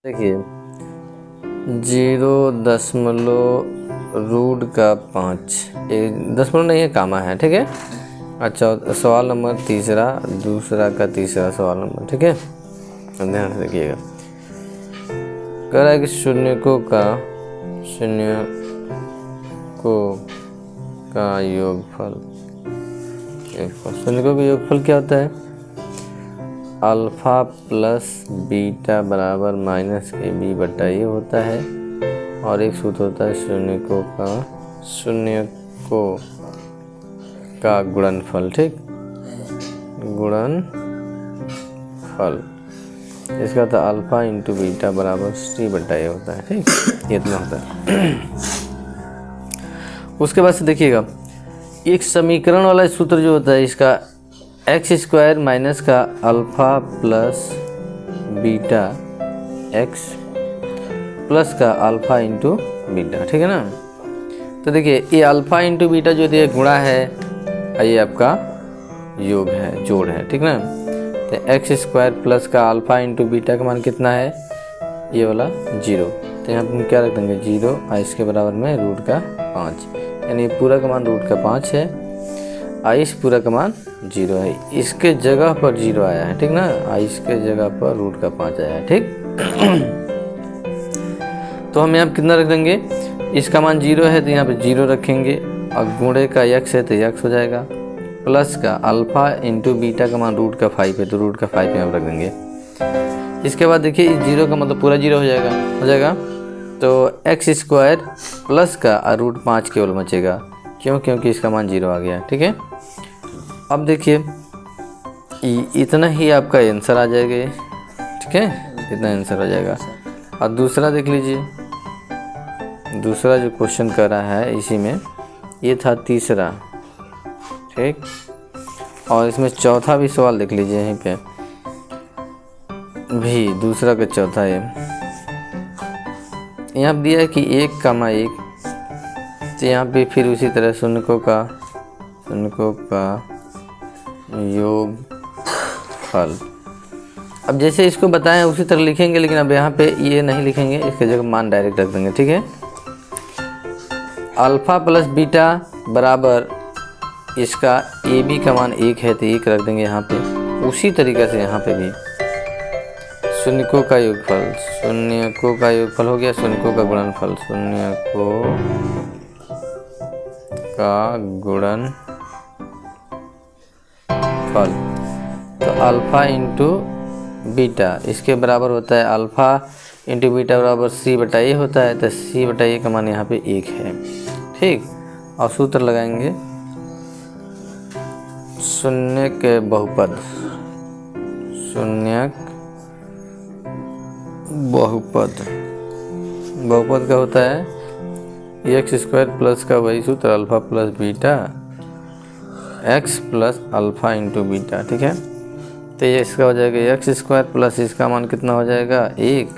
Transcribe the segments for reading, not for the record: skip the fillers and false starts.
देखिए 0.5 दशमलव नहीं है, कामा है, ठीक है। अच्छा, सवाल नंबर तीसरा, दूसरा का तीसरा सवाल नंबर, ठीक है, ध्यान से देखिएगा। कह रहा है कि शून्यकों का योगफल शून्यकों का योगफल क्या होता है? अल्फ़ा प्लस बीटा बराबर माइनस के बी बटा ये होता है। और एक सूत्र होता है शून्यकों का गुणनफल, ठीक, गुणनफल। इसका तो अल्फ़ा इंटू बीटा बराबर सी बटा ये होता है, ठीक, ये इतना होता है। उसके बाद से देखिएगा, एक समीकरण वाला सूत्र जो होता है इसका एक्स स्क्वायर माइनस का alpha plus beta x plus का अल्फ़ा इंटू बीटा, ठीक है ना। तो देखिए ये अल्फ़ा इंटू बीटा जो दिया गुणा है, ये आपका योग है, जोड़ है, ठीक ना। तो एक्स स्क्वायर प्लस का अल्फ़ा इंटू बीटा का मान कितना है? ये वाला 0। तो यहाँ पर क्या रख देंगे? 0 और इसके बराबर में रूट का 5, यानी पूरा का मान रूट का 5 है और इस पूरा का मान 0 है। इसके जगह पर 0 आया है, ठीक ना, और इसके जगह पर रूट का 5 आया है, ठीक। तो हम यहाँ कितना रख देंगे? इसका मान 0 है तो यहाँ पे 0 रखेंगे, और गुणे का x है तो x हो जाएगा, प्लस का अल्फ़ा इंटू बीटा का मान रूट का 5 है तो रूट का 5 यहाँ रख देंगे। इसके बाद देखिए इस 0 का मतलब पूरा 0 हो जाएगा। तो एक्स स्क्वायर प्लस का रूट 5 केवल बचेगा, क्योंकि इसका मान 0 आ गया, ठीक है। अब देखिए इतना ही आपका आंसर आ जाएगा, ठीक है, इतना आंसर हो जाएगा। और दूसरा देख लीजिए, दूसरा जो क्वेश्चन कर रहा है इसी में, ये था तीसरा, ठीक। और इसमें चौथा भी सवाल देख लीजिए, यहीं पे भी दूसरा का चौथा है। यहाँ दिया है कि 1,1, तो यहाँ पे फिर उसी तरह शून्यकों का योगफल। अब जैसे इसको बताएं उसी तरह लिखेंगे, लेकिन अब यहाँ पे ये नहीं लिखेंगे, इसके जगह मान डायरेक्ट रख देंगे, ठीक है। अल्फ़ा प्लस बीटा बराबर इसका ए बी का मान 1 है तो 1 रख देंगे यहाँ पे। उसी तरीक़े से यहाँ पे भी शून्यकों का योगफल हो गया, शून्यकों का गुणनफल, शून्यकों का गुणनफल। तो अल्फ़ा इंटू बीटा इसके बराबर होता है, अल्फ़ा इंटू बीटा बराबर सी बटा ए होता है, तो सी बटा ए का मान यहाँ पे 1 है, ठीक। और सूत्र लगाएंगे शून्यक बहुपद का होता है एक्स स्क्वायर प्लस का वही सूत्र alpha plus beta x plus alpha into beta, ठीक है। तो ये इसका हो जाएगा एक्स स्क्वायर प्लस इसका मान कितना हो जाएगा? 1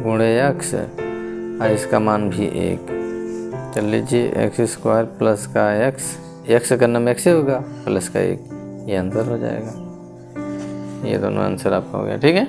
गुणे एक्स, और इसका मान भी 1। चल लीजिए एक्स स्क्वायर प्लस का एक्स का नाम एक्स होगा, प्लस का 1, ये आंसर हो जाएगा। ये दोनों आंसर आपका हो गया, ठीक है।